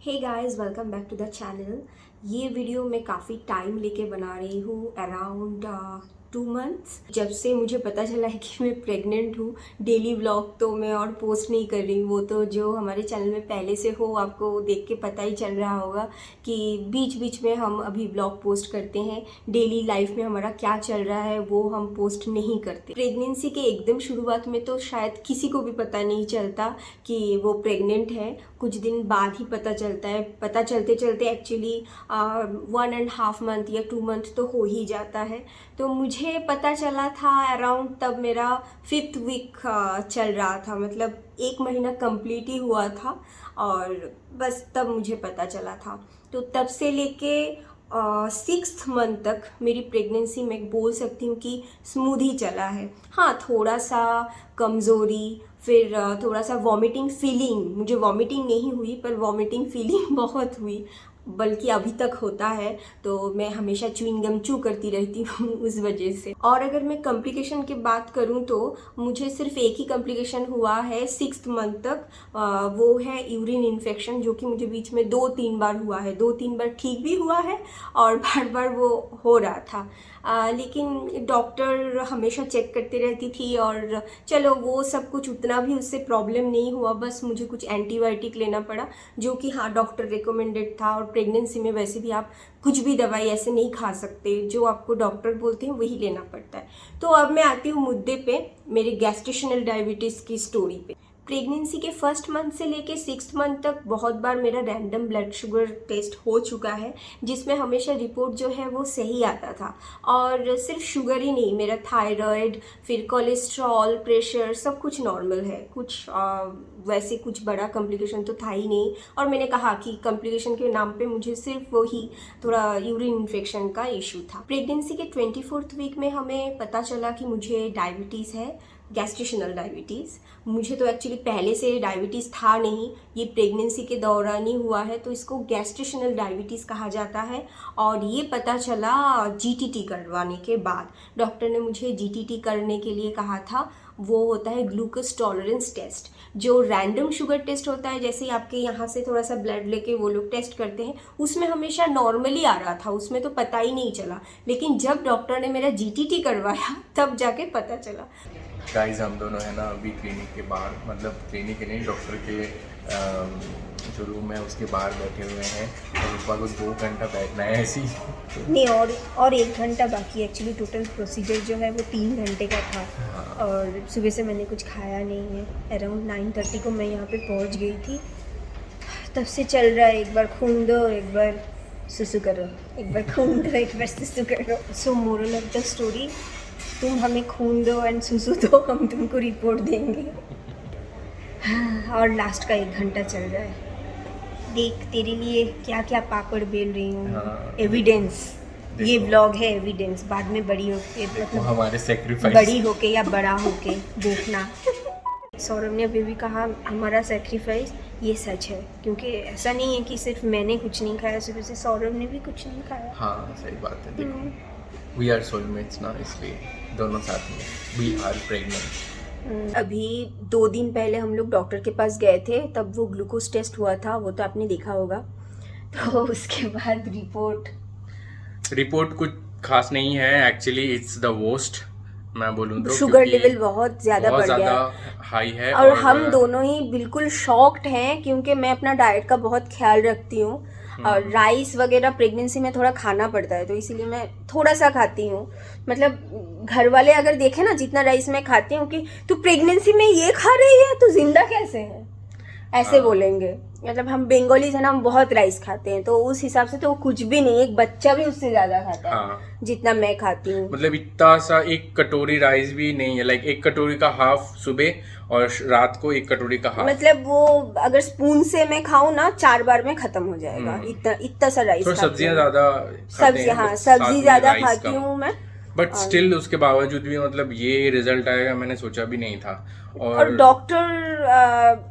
Hey guys, welcome back to the channel. ये video मैं काफ़ी टाइम लेके बना रही हूँ, अराउंड 2 मंथ्स। जब से मुझे पता चला है कि मैं प्रेग्नेंट हूँ, डेली व्लॉग तो मैं और पोस्ट नहीं कर रही हूँ। वो तो जो हमारे चैनल में पहले से हो, आपको देख के पता ही चल रहा होगा कि बीच बीच में हम अभी व्लॉग पोस्ट करते हैं। डेली लाइफ में हमारा क्या चल रहा है वो हम पोस्ट नहीं करते। प्रेगनेंसी के एकदम शुरुआत में तो शायद किसी को भी पता नहीं चलता कि वो प्रेग्नेंट है। कुछ दिन बाद ही पता चलता है। पता चलते चलते एक्चुअली 1.5 मंथ या 2 मंथ तो हो ही जाता है। तो मुझे पता चला था अराउंड, तब मेरा 5th वीक चल रहा था, मतलब 1 महीना कंप्लीट ही हुआ था और बस तब मुझे पता चला था। तो तब से लेके 6th मंथ तक मेरी प्रेगनेंसी में बोल सकती हूँ कि स्मूथ ही चला है। हाँ, थोड़ा सा कमज़ोरी, फिर थोड़ा सा वॉमिटिंग फीलिंग, मुझे वॉमिटिंग नहीं हुई पर वॉमिटिंग फीलिंग बहुत हुई, बल्कि अभी तक होता है। तो मैं हमेशा च्युइंग गम चू करती रहती हूँ उस वजह से। और अगर मैं कॉम्प्लिकेशन की बात करूँ तो मुझे सिर्फ एक ही कॉम्प्लिकेशन हुआ है 6th मंथ तक। वो है यूरिन इन्फेक्शन, जो कि मुझे बीच में 2-3 बार हुआ है। 2-3 बार ठीक भी हुआ है और बार बार वो हो रहा था। लेकिन डॉक्टर हमेशा चेक करती रहती थी और चलो वो सब कुछ उतना भी उससे प्रॉब्लम नहीं हुआ। बस मुझे कुछ एंटीबायोटिक लेना पड़ा, जो कि हाँ डॉक्टर रिकमेंडेड था। और प्रेगनेंसी में वैसे भी आप कुछ भी दवाई ऐसे नहीं खा सकते, जो आपको डॉक्टर बोलते हैं वही लेना पड़ता है। तो अब मैं आती हूँ मुद्दे पे, मेरे गैस्ट्रेशनल डायबिटीज़ की स्टोरी पे। प्रेगनेंसी के 1st मंथ से लेके 6th मंथ तक बहुत बार मेरा रैंडम ब्लड शुगर टेस्ट हो चुका है, जिसमें हमेशा रिपोर्ट जो है वो सही आता था। और सिर्फ शुगर ही नहीं, मेरा थायराइड, फिर कोलेस्ट्रॉल, प्रेशर, सब कुछ नॉर्मल है। कुछ वैसे कुछ बड़ा कॉम्प्लिकेशन तो था ही नहीं। और मैंने कहा कि कॉम्प्लिकेशन के नाम पे मुझे सिर्फ वही थोड़ा यूरिन इन्फेक्शन का इशू था। प्रेगनेंसी के 24th वीक में हमें पता चला कि मुझे डायबिटीज़ है, गैस्ट्रेशनल डायबिटीज़। मुझे तो एक्चुअली पहले से डायबिटीज़ था नहीं, ये प्रेगनेंसी के दौरान ही हुआ है, तो इसको गैस्ट्रेशनल डायबिटीज़ कहा जाता है। और ये पता चला जीटीटी करवाने के बाद। डॉक्टर ने मुझे जीटीटी करने के लिए कहा था। वो होता है ग्लूकोज टॉलरेंस टेस्ट, जो रैंडम शुगर टेस्ट होता है। जैसे आपके यहाँ से थोड़ा सा ब्लड लेके वो लोग टेस्ट करते हैं, उसमें हमेशा नॉर्मली आ रहा था, उसमें तो पता ही नहीं चला। लेकिन जब डॉक्टर ने मेरा जीटीटी करवाया तब जाके पता चला। गाइस, हम दोनों है ना अभी क्लिनिक के बाहर, मतलब क्लिनिक के नहीं, डॉक्टर के जो रूम है उसके बाहर बैठे हुए हैं। और ऊपर को 2 घंटा बैठना है ऐसी नहीं, और 1 घंटा बाकी। एक्चुअली टोटल प्रोसीजर जो है वो 3 घंटे का था। हाँ। और सुबह से मैंने कुछ खाया नहीं है। अराउंड 9:30 को मैं यहाँ पे पहुँच गई थी। तब से चल रहा है, एक बार खून दो, एक बार सुसु करो, एक बार खून दो, एक बार सुसु करो। सो मोरल ऑफ द स्टोरी, तुम हमें खून दो एंड सुसु दो, हम तुमको रिपोर्ट देंगे। और लास्ट का 1 घंटा चल रहा है। देख, तेरे लिए क्या क्या पापड़ बेल रही हूँ। हाँ। एविडेंस, ये व्लॉग है एविडेंस। बाद में बड़ी होके, वो हमारे सेक्रीफाइस, बड़ी होके या बड़ा होके देखना। सौरभ ने अभी भी कहा हमारा सेक्रीफाइस, ये सच है। क्योंकि ऐसा नहीं है कि सिर्फ मैंने कुछ नहीं खाया, सुबह से सौरभ ने भी कुछ नहीं खाया। हाँ सही बात है। देखो, वी आर सोलमेट्स ना, इसलिए दोनों साथ में वी आर प्रेग्नेंट। अभी 2 दिन पहले हम लोग डॉक्टर के पास गए थे, तब वो ग्लूकोज टेस्ट हुआ था, वो तो आपने देखा होगा। तो उसके बाद रिपोर्ट कुछ खास नहीं है एक्चुअली, इट्स द वर्स्ट मैं बोलूँ तो। शुगर लेवल बहुत ज़्यादा बढ़ गया, हाई है। और हम दोनों ही बिल्कुल शॉक्ड हैं, क्योंकि मैं अपना डाइट का बहुत ख्याल रखती हूँ। और राइस वगैरह प्रेगनेंसी में थोड़ा खाना पड़ता है, तो इसीलिए मैं थोड़ा सा खाती हूँ। मतलब घर वाले अगर देखें ना जितना राइस मैं खाती हूँ, कि तू प्रेगनेंसी में ये खा रही है, तो जिंदा कैसे है, ऐसे बोलेंगे। मतलब हम बंगालीज है ना, हम बहुत राइस खाते हैं, तो उस हिसाब से तो कुछ भी नहीं, एक बच्चा भी उससे ज्यादा खाता है जितना मैं खाती हूँ। मतलब इतना सा 1 कटोरी राइस भी नहीं है, लाइक 1 कटोरी का हाफ सुबह और रात को 1 कटोरी का हाफ। मतलब वो अगर स्पून से मैं खाऊं ना, 4 बार में खत्म हो जाएगा। इतना सा राइस तो खाती सब्जियां हूँ। ज्यादा सब्जी, हाँ, सब्जी ज्यादा खाती हूँ मैं। बट स्टिल उसके बावजूद भी मतलब ये रिजल्ट आएगा मैंने सोचा भी नहीं था। और डॉक्टर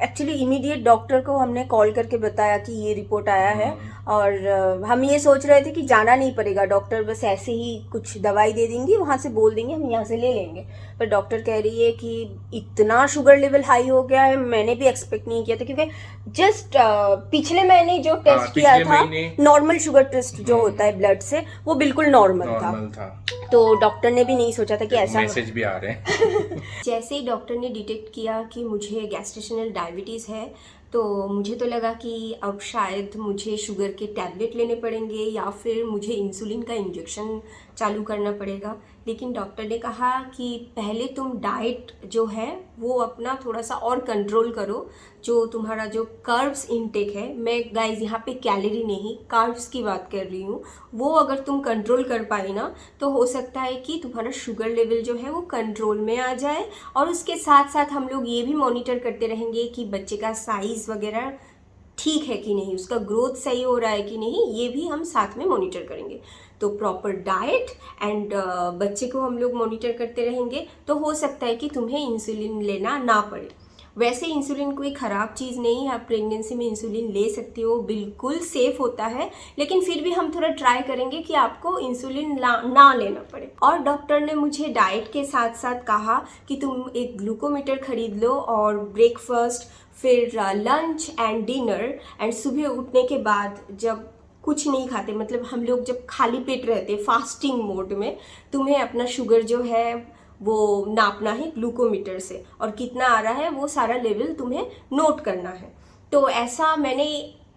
एक्चुअली इमीडिएट डॉक्टर को हमने कॉल करके बताया कि ये रिपोर्ट आया है, और हम ये सोच रहे थे कि जाना नहीं पड़ेगा, डॉक्टर बस ऐसे ही कुछ दवाई दे देंगी, वहाँ से बोल देंगे हम यहाँ से ले लेंगे। पर डॉक्टर कह रही है कि इतना शुगर लेवल हाई हो गया है, मैंने भी एक्सपेक्ट नहीं किया था, क्योंकि जस्ट पिछले महीने जो टेस्ट किया था नॉर्मल शुगर टेस्ट जो होता है ब्लड से, वो बिल्कुल नॉर्मल था। तो डॉक्टर ने भी नहीं सोचा था कि ऐसा मैसेज भी आ रहे हैं। जैसे ही डॉक्टर ने डिटेक्ट किया कि मुझे गैस्ट्रेशनल डायबिटीज़ है, तो मुझे तो लगा कि अब शायद मुझे शुगर के टैबलेट लेने पड़ेंगे या फिर मुझे इंसुलिन का इंजेक्शन चालू करना पड़ेगा। लेकिन डॉक्टर ने कहा कि पहले तुम डाइट जो है वो अपना थोड़ा सा और कंट्रोल करो, जो तुम्हारा जो कार्ब्स इनटेक है, मैं गाइस यहाँ पे कैलोरी नहीं कार्ब्स की बात कर रही हूँ, वो अगर तुम कंट्रोल कर पाए ना तो हो सकता है कि तुम्हारा शुगर लेवल जो है वो कंट्रोल में आ जाए। और उसके साथ साथ हम लोग ये भी मॉनिटर करते रहेंगे कि बच्चे का साइज़ वगैरह ठीक है कि नहीं, उसका ग्रोथ सही हो रहा है कि नहीं, ये भी हम साथ में मॉनिटर करेंगे। तो प्रॉपर डाइट एंड बच्चे को हम लोग मॉनिटर करते रहेंगे, तो हो सकता है कि तुम्हें इंसुलिन लेना ना पड़े। वैसे इंसुलिन कोई ख़राब चीज़ नहीं है, आप प्रेगनेंसी में इंसुलिन ले सकते हो, बिल्कुल सेफ़ होता है, लेकिन फिर भी हम थोड़ा ट्राई करेंगे कि आपको इंसुलिन ना लेना पड़े। और डॉक्टर ने मुझे डाइट के साथ साथ कहा कि तुम एक ग्लूकोमीटर खरीद लो, और ब्रेकफास्ट, फिर लंच एंड डिनर एंड सुबह उठने के बाद जब कुछ नहीं खाते, मतलब हम लोग जब खाली पेट रहते फास्टिंग मोड में, तुम्हें अपना शुगर जो है वो नापना है ग्लूकोमीटर से, और कितना आ रहा है वो सारा लेवल तुम्हें नोट करना है। तो ऐसा मैंने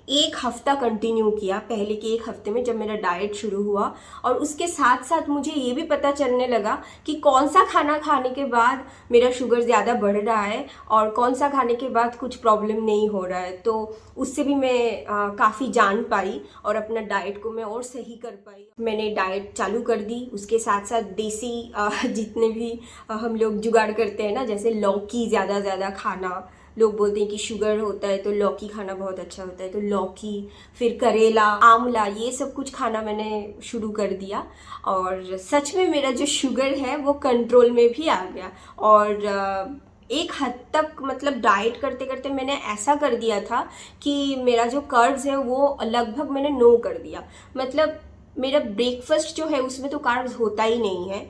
1 हफ्ता कंटिन्यू किया, पहले के 1 हफ्ते में जब मेरा डाइट शुरू हुआ। और उसके साथ साथ मुझे ये भी पता चलने लगा कि कौन सा खाना खाने के बाद मेरा शुगर ज़्यादा बढ़ रहा है और कौन सा खाने के बाद कुछ प्रॉब्लम नहीं हो रहा है। तो उससे भी मैं काफ़ी जान पाई और अपना डाइट को मैं और सही कर पाई। मैंने डाइट चालू कर दी, उसके साथ साथ देसी जितने भी हम लोग जुगाड़ करते हैं ना, जैसे लौकी ज़्यादा खाना, लोग बोलते हैं कि शुगर होता है तो लौकी खाना बहुत अच्छा होता है, तो लौकी, फिर करेला, आंवला, ये सब कुछ खाना मैंने शुरू कर दिया। और सच में मेरा जो शुगर है वो कंट्रोल में भी आ गया। और एक हद तक मतलब डाइट करते करते मैंने ऐसा कर दिया था कि मेरा जो कार्ब्स है वो लगभग मैंने नो कर दिया। मतलब मेरा ब्रेकफास्ट जो है उसमें तो कार्ब्स होता ही नहीं है,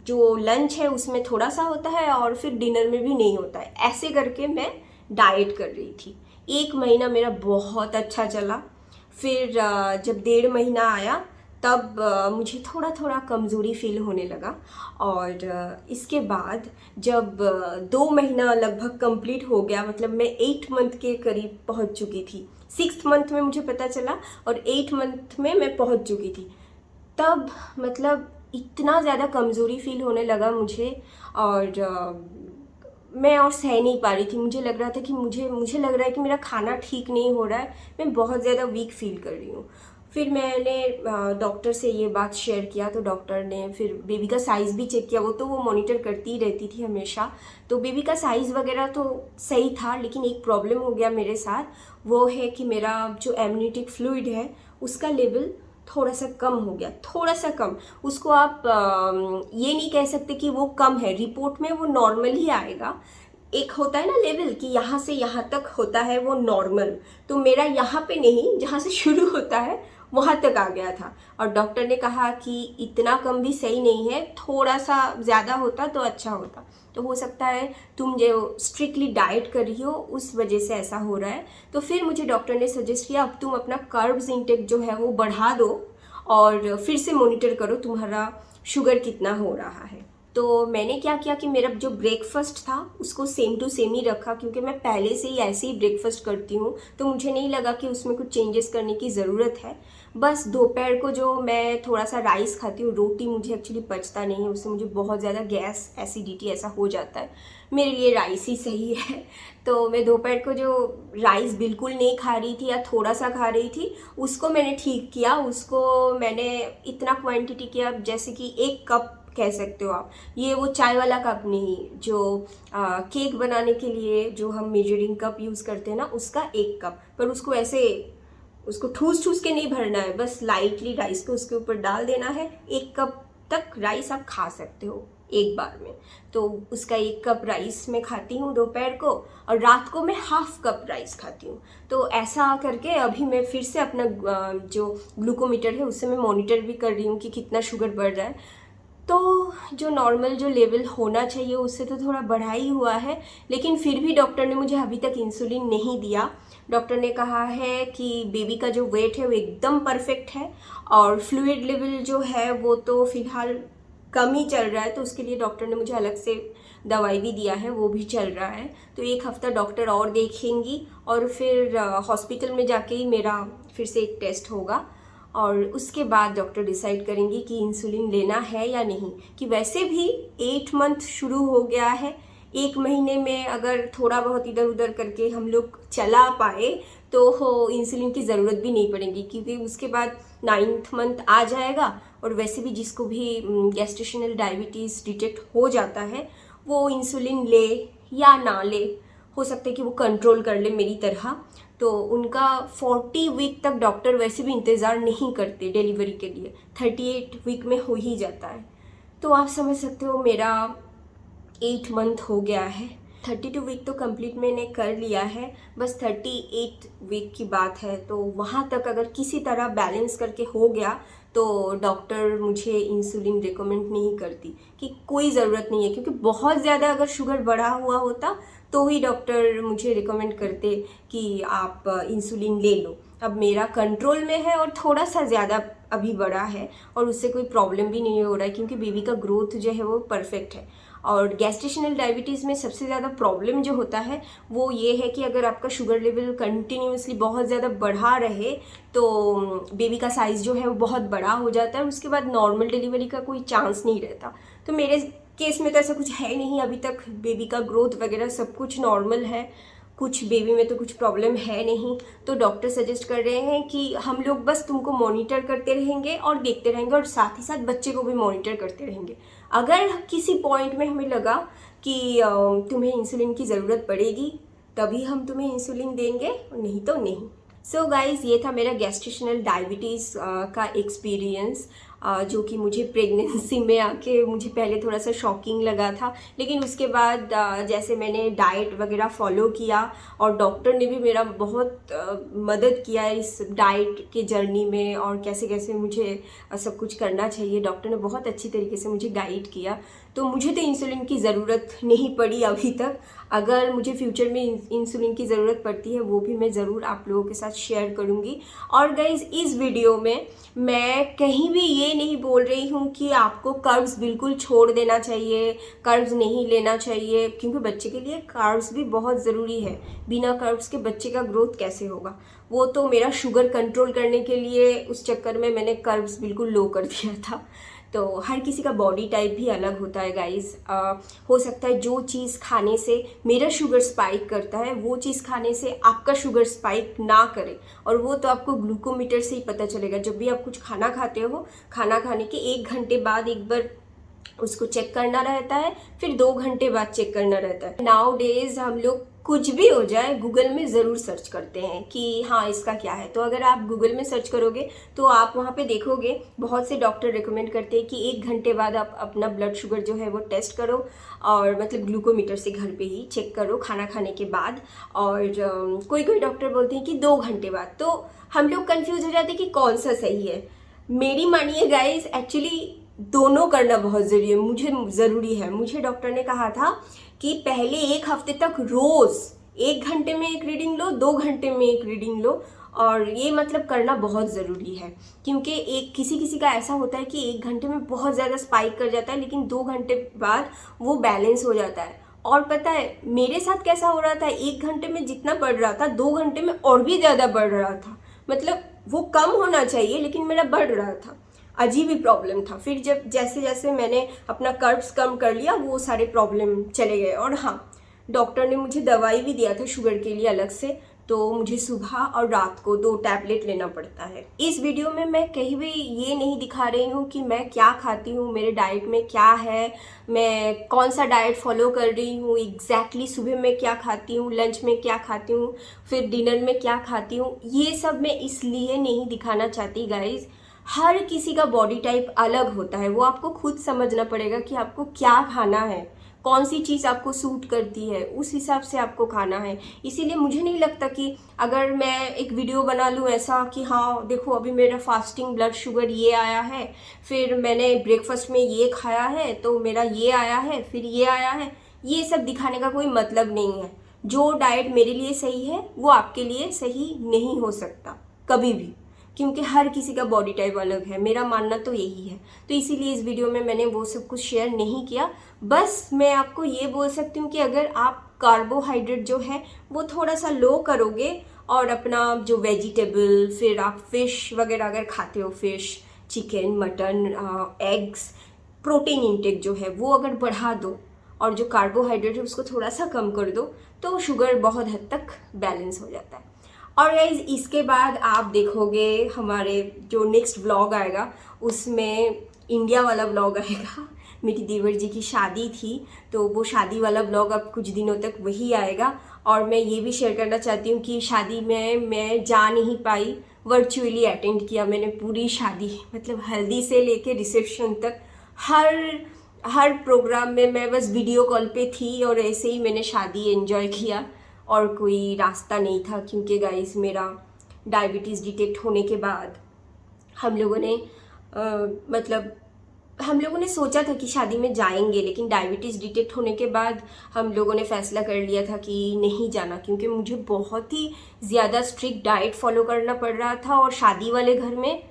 जो लंच है उसमें थोड़ा सा होता है और फिर डिनर में भी नहीं होता है। ऐसे करके मैं डाइट कर रही थी। 1 महीना मेरा बहुत अच्छा चला। फिर जब 1.5 महीना आया तब मुझे थोड़ा कमज़ोरी फील होने लगा। और इसके बाद जब 2 महीना लगभग कंप्लीट हो गया, मतलब मैं 8 मंथ के करीब पहुंच चुकी थी। 6th मंथ में मुझे पता चला और 8 मंथ में मैं पहुंच चुकी थी। तब मतलब इतना ज़्यादा कमज़ोरी फील होने लगा मुझे, और मैं और सह नहीं पा रही थी। मुझे लग रहा था कि मुझे लग रहा है कि मेरा खाना ठीक नहीं हो रहा है, मैं बहुत ज़्यादा वीक फील कर रही हूँ। फिर मैंने डॉक्टर से ये बात शेयर किया, तो डॉक्टर ने फिर बेबी का साइज़ भी चेक किया। वो मॉनिटर करती ही रहती थी हमेशा, तो बेबी का साइज़ वगैरह तो सही था। लेकिन एक प्रॉब्लम हो गया मेरे साथ, वो है कि मेरा जो एमनियोटिक फ्लूइड है उसका लेवल थोड़ा सा कम हो गया, थोड़ा सा कम। उसको आप ये नहीं कह सकते कि वो कम है, रिपोर्ट में वो नॉर्मल ही आएगा। एक होता है ना लेवल कि यहाँ से यहाँ तक होता है वो नॉर्मल, तो मेरा यहाँ पे नहीं, जहाँ से शुरू होता है वहाँ तक आ गया था। और डॉक्टर ने कहा कि इतना कम भी सही नहीं है, थोड़ा सा ज़्यादा होता तो अच्छा होता। तो हो सकता है तुम जो स्ट्रिक्टली डाइट कर रही हो उस वजह से ऐसा हो रहा है। तो फिर मुझे डॉक्टर ने सजेस्ट किया अब तुम अपना कार्ब्स इंटेक जो है वो बढ़ा दो और फिर से मॉनिटर करो तुम्हारा शुगर कितना हो रहा है। तो मैंने क्या किया कि मेरा जो ब्रेकफास्ट था उसको सेम टू सेम ही रखा, क्योंकि मैं पहले से ही ऐसे ही ब्रेकफास्ट करती हूँ, तो मुझे नहीं लगा कि उसमें कुछ चेंजेस करने की ज़रूरत है। बस दोपहर को जो मैं थोड़ा सा राइस खाती हूँ, रोटी मुझे एक्चुअली पचता नहीं है, उससे मुझे बहुत ज़्यादा गैस, एसिडिटी ऐसा हो जाता है, मेरे लिए राइस ही सही है। तो मैं दोपहर को जो राइस बिल्कुल नहीं खा रही थी या थोड़ा सा खा रही थी, उसको मैंने ठीक किया। उसको मैंने इतना क्वांटिटी किया जैसे कि 1 कप कह सकते हो आप, ये वो चाय वाला कप नहीं, जो केक बनाने के लिए जो हम मेजरिंग कप यूज़ करते हैं ना, उसका 1 कप। पर उसको ऐसे उसको ठूस के नहीं भरना है, बस लाइटली राइस को उसके ऊपर डाल देना है। 1 कप तक राइस आप खा सकते हो एक बार में। तो उसका 1 कप राइस मैं खाती हूँ दोपहर को, और रात को मैं हाफ कप राइस खाती हूँ। तो ऐसा करके अभी मैं फिर से अपना जो ग्लूकोमीटर है उससे मैं मॉनिटर भी कर रही हूँ कि कितना शुगर बढ़ रहा है। तो जो नॉर्मल जो लेवल होना चाहिए उससे तो थोड़ा बढ़ा ही हुआ है, लेकिन फिर भी डॉक्टर ने मुझे अभी तक इंसुलिन नहीं दिया। डॉक्टर ने कहा है कि बेबी का जो वेट है वो एकदम परफेक्ट है, और फ्लूइड लेवल जो है वो तो फिलहाल कम ही चल रहा है, तो उसके लिए डॉक्टर ने मुझे अलग से दवाई भी दिया है, वो भी चल रहा है। तो 1 हफ्ता डॉक्टर और देखेंगी, और फिर हॉस्पिटल में जाके ही मेरा फिर से एक टेस्ट होगा, और उसके बाद डॉक्टर डिसाइड करेंगे कि इंसुलिन लेना है या नहीं। कि वैसे भी 8 मंथ शुरू हो गया है, 1 महीने में अगर थोड़ा बहुत इधर उधर करके हम लोग चला पाए तो हो इंसुलिन की ज़रूरत भी नहीं पड़ेगी, क्योंकि उसके बाद 9th मंथ आ जाएगा। और वैसे भी जिसको भी गैस्ट्रेशनल डायबिटीज़ डिटेक्ट हो जाता है वो इंसुलिन ले या ना ले, हो सकता है कि वो कंट्रोल कर ले मेरी तरह। तो उनका 40 वीक तक डॉक्टर वैसे भी इंतज़ार नहीं करते डिलीवरी के लिए, 38 वीक में हो ही जाता है। तो आप समझ सकते हो मेरा 8 मंथ हो गया है। 32 वीक तो कंप्लीट मैंने कर लिया है, बस 38 वीक की बात है। तो वहाँ तक अगर किसी तरह बैलेंस करके हो गया तो डॉक्टर मुझे इंसुलिन रिकमेंड नहीं करती, कि कोई ज़रूरत नहीं है। क्योंकि बहुत ज़्यादा अगर शुगर बढ़ा हुआ होता तो ही डॉक्टर मुझे रिकमेंड करते कि आप इंसुलिन ले लो। अब मेरा कंट्रोल में है और थोड़ा सा ज़्यादा अभी बढ़ा है, और उससे कोई प्रॉब्लम भी नहीं हो रहा है, क्योंकि बेबी का ग्रोथ जो है वो परफेक्ट है। और गैस्ट्रेशनल डायबिटीज़ में सबसे ज़्यादा प्रॉब्लम जो होता है वो ये है कि अगर आपका शुगर लेवल कंटिन्यूसली बहुत ज़्यादा बढ़ा रहे तो बेबी का साइज़ जो है वो बहुत बड़ा हो जाता है, उसके बाद नॉर्मल डिलीवरी का कोई चांस नहीं रहता। तो मेरे केस में तो ऐसा कुछ है नहीं, अभी तक बेबी का ग्रोथ वगैरह सब कुछ नॉर्मल है, कुछ बेबी में तो कुछ प्रॉब्लम है नहीं। तो डॉक्टर सजेस्ट कर रहे हैं कि हम लोग बस तुमको मॉनिटर करते रहेंगे और देखते रहेंगे, और साथ ही साथ बच्चे को भी मॉनिटर करते रहेंगे। अगर किसी पॉइंट में हमें लगा कि तुम्हें इंसुलिन की ज़रूरत पड़ेगी तभी हम तुम्हें इंसुलिन देंगे, नहीं तो नहीं। सो गाइज़, ये था मेरा गैस्ट्रेशनल डायबिटीज़ का एक्सपीरियंस, जो कि मुझे प्रेगनेंसी में आके मुझे पहले थोड़ा सा शॉकिंग लगा था, लेकिन उसके बाद जैसे मैंने डाइट वगैरह फॉलो किया, और डॉक्टर ने भी मेरा बहुत मदद किया इस डाइट के जर्नी में, और कैसे कैसे मुझे सब कुछ करना चाहिए। डॉक्टर ने बहुत अच्छी तरीके से मुझे गाइड किया, तो मुझे तो इंसुलिन की ज़रूरत नहीं पड़ी अभी तक। अगर मुझे फ्यूचर में इंसुलिन की ज़रूरत पड़ती है वो भी मैं ज़रूर आप लोगों के साथ शेयर करूँगी। और गाइज़, इस वीडियो में मैं कहीं भी ये नहीं बोल रही हूँ कि आपको कार्ब्स बिल्कुल छोड़ देना चाहिए, कार्ब्स नहीं लेना चाहिए, क्योंकि बच्चे के लिए कार्ब्स भी बहुत ज़रूरी है। बिना कार्ब्स के बच्चे का ग्रोथ कैसे होगा। वो तो मेरा शुगर कंट्रोल करने के लिए उस चक्कर में मैंने कार्ब्स बिल्कुल लो कर दिया था। तो हर किसी का बॉडी टाइप भी अलग होता है गाइज़। हो सकता है जो चीज़ खाने से मेरा शुगर स्पाइक करता है वो चीज़ खाने से आपका शुगर स्पाइक ना करे, और वो तो आपको ग्लूकोमीटर से ही पता चलेगा। जब भी आप कुछ खाना खाते हो, खाना खाने के 1 घंटे बाद एक बार उसको चेक करना रहता है, फिर 2 घंटे बाद चेक करना रहता है। नाउ डेज हम लोग कुछ भी हो जाए गूगल में ज़रूर सर्च करते हैं कि हाँ इसका क्या है। तो अगर आप गूगल में सर्च करोगे तो आप वहाँ पे देखोगे बहुत से डॉक्टर रिकमेंड करते हैं कि 1 घंटे बाद आप अपना ब्लड शुगर जो है वो टेस्ट करो, और मतलब ग्लूकोमीटर से घर पे ही चेक करो खाना खाने के बाद। और कोई कोई डॉक्टर बोलते हैं कि 2 घंटे बाद। तो हम लोग कन्फ्यूज़ हो जाते हैं कि कौन सा सही है। मेरी मानिए गाइज, एक्चुअली दोनों करना बहुत ज़रूरी है। मुझे डॉक्टर ने कहा था कि पहले 1 हफ्ते तक रोज़ 1 घंटे में एक रीडिंग लो, 2 घंटे में एक रीडिंग लो, और ये मतलब करना बहुत ज़रूरी है। क्योंकि किसी किसी का ऐसा होता है कि 1 घंटे में बहुत ज़्यादा स्पाइक कर जाता है, लेकिन 2 घंटे बाद वो बैलेंस हो जाता है। और पता है मेरे साथ कैसा हो रहा था, 1 घंटे में जितना बढ़ रहा था 2 घंटे में और भी ज़्यादा बढ़ रहा था। मतलब वो कम होना चाहिए लेकिन मेरा बढ़ रहा था। अजीब ही प्रॉब्लम था। फिर जब जैसे जैसे मैंने अपना कर्ब्स कम कर लिया वो सारे प्रॉब्लम चले गए। और हाँ, डॉक्टर ने मुझे दवाई भी दिया था शुगर के लिए अलग से, तो मुझे सुबह और रात को 2 टैबलेट लेना पड़ता है। इस वीडियो में मैं कहीं भी ये नहीं दिखा रही हूँ कि मैं क्या खाती हूँ, मेरे डाइट में क्या है, मैं कौन सा डाइट फॉलो कर रही हूँ, एग्जैक्टली सुबह में क्या खाती हूँ, लंच में क्या खाती हूँ, फिर डिनर में क्या खाती हूँ। ये सब मैं इसलिए नहीं दिखाना चाहती गाइज, हर किसी का बॉडी टाइप अलग होता है, वो आपको खुद समझना पड़ेगा कि आपको क्या खाना है, कौन सी चीज़ आपको सूट करती है, उस हिसाब से आपको खाना है। इसीलिए मुझे नहीं लगता कि अगर मैं एक वीडियो बना लूँ ऐसा कि हाँ देखो अभी मेरा फास्टिंग ब्लड शुगर ये आया है, फिर मैंने ब्रेकफास्ट में ये खाया है तो मेरा ये आया है, फिर ये आया है, ये सब दिखाने का कोई मतलब नहीं है। जो डाइट मेरे लिए सही है वो आपके लिए सही नहीं हो सकता कभी भी, क्योंकि हर किसी का बॉडी टाइप अलग है। मेरा मानना तो यही है। तो इसीलिए इस वीडियो में मैंने वो सब कुछ शेयर नहीं किया। बस मैं आपको ये बोल सकती हूँ कि अगर आप कार्बोहाइड्रेट जो है वो थोड़ा सा लो करोगे और अपना जो वेजिटेबल, फिर आप फिश वगैरह अगर खाते हो, fish, chicken, mutton, eggs, protein intake जो है वो अगर बढ़ा दो और जो कार्बोहाइड्रेट है उसको थोड़ा सा कम कर दो तो शुगर बहुत हद तक बैलेंस हो जाता है। और गाइस इसके बाद आप देखोगे हमारे जो नेक्स्ट व्लॉग आएगा उसमें इंडिया वाला व्लॉग आएगा। मेरी देवर जी की शादी थी तो वो शादी वाला व्लॉग अब कुछ दिनों तक वही आएगा। और मैं ये भी शेयर करना चाहती हूँ कि शादी में मैं जा नहीं पाई, वर्चुअली अटेंड किया मैंने पूरी शादी, मतलब हल्दी से लेके रिसेप्शन तक हर प्रोग्राम में मैं बस वीडियो कॉल पे थी और ऐसे ही मैंने शादी एंजॉय किया और कोई रास्ता नहीं था। क्योंकि गाइस मेरा डायबिटीज़ डिटेक्ट होने के बाद हम लोगों ने सोचा था कि शादी में जाएंगे, लेकिन डायबिटीज़ डिटेक्ट होने के बाद हम लोगों ने फैसला कर लिया था कि नहीं जाना, क्योंकि मुझे बहुत ही ज़्यादा स्ट्रिक्ट डाइट फॉलो करना पड़ रहा था और शादी वाले घर में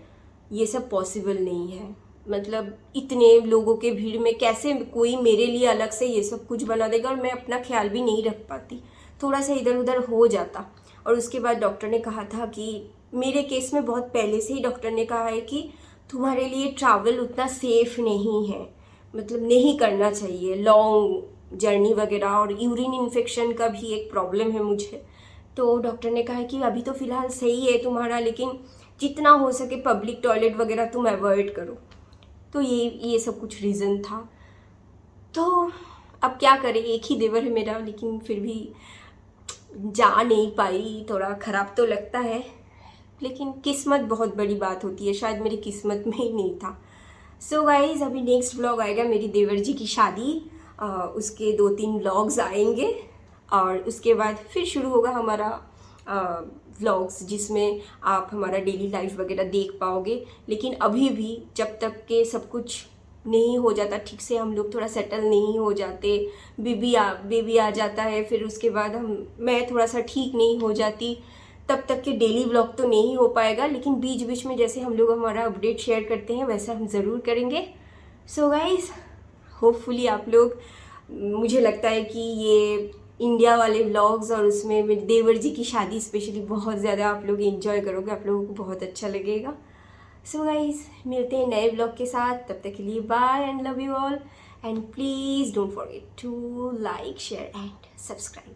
ये सब पॉसिबल नहीं है। मतलब इतने लोगों के भीड़ में कैसे कोई मेरे लिए अलग से ये सब कुछ बना देगा, और मैं अपना ख्याल भी नहीं रख पाती, थोड़ा सा इधर उधर हो जाता। और उसके बाद डॉक्टर ने कहा था कि मेरे केस में बहुत पहले से ही डॉक्टर ने कहा है कि तुम्हारे लिए ट्रैवल उतना सेफ नहीं है, मतलब नहीं करना चाहिए लॉन्ग जर्नी वगैरह, और यूरिन इन्फेक्शन का भी एक प्रॉब्लम है मुझे। तो डॉक्टर ने कहा कि अभी तो फ़िलहाल सही है तुम्हारा, लेकिन जितना हो सके पब्लिक टॉयलेट वगैरह तुम अवॉइड करो। तो ये सब कुछ रीज़न था। तो अब क्या करें, एक ही देवर है मेरा, लेकिन फिर भी जा नहीं पाई, थोड़ा ख़राब तो लगता है, लेकिन किस्मत बहुत बड़ी बात होती है, शायद मेरी किस्मत में ही नहीं था। सो गाइज अभी नेक्स्ट व्लॉग आएगा मेरी देवर जी की शादी, उसके 2-3 व्लॉग्स आएंगे और उसके बाद फिर शुरू होगा हमारा व्लॉग्स जिसमें आप हमारा डेली लाइफ वगैरह देख पाओगे। लेकिन अभी भी जब तक के सब कुछ नहीं हो जाता ठीक से, हम लोग थोड़ा सेटल नहीं हो जाते, बेबी आ जाता है, फिर उसके बाद मैं थोड़ा सा ठीक नहीं हो जाती, तब तक के डेली व्लॉग तो नहीं हो पाएगा। लेकिन बीच बीच में जैसे हम लोग हमारा अपडेट शेयर करते हैं वैसा हम ज़रूर करेंगे। सो गाइज होपफुली आप लोग, मुझे लगता है कि ये इंडिया वाले व्लॉग्स और उसमें मेरे देवर जी की शादी स्पेशली बहुत ज़्यादा आप लोग एंजॉय करोगे, आप लोगों को बहुत अच्छा लगेगा। सो गाइज मिलते हैं नए व्लॉग के साथ, तब तक के लिए bye and love you all, and please don't forget to like, share and subscribe.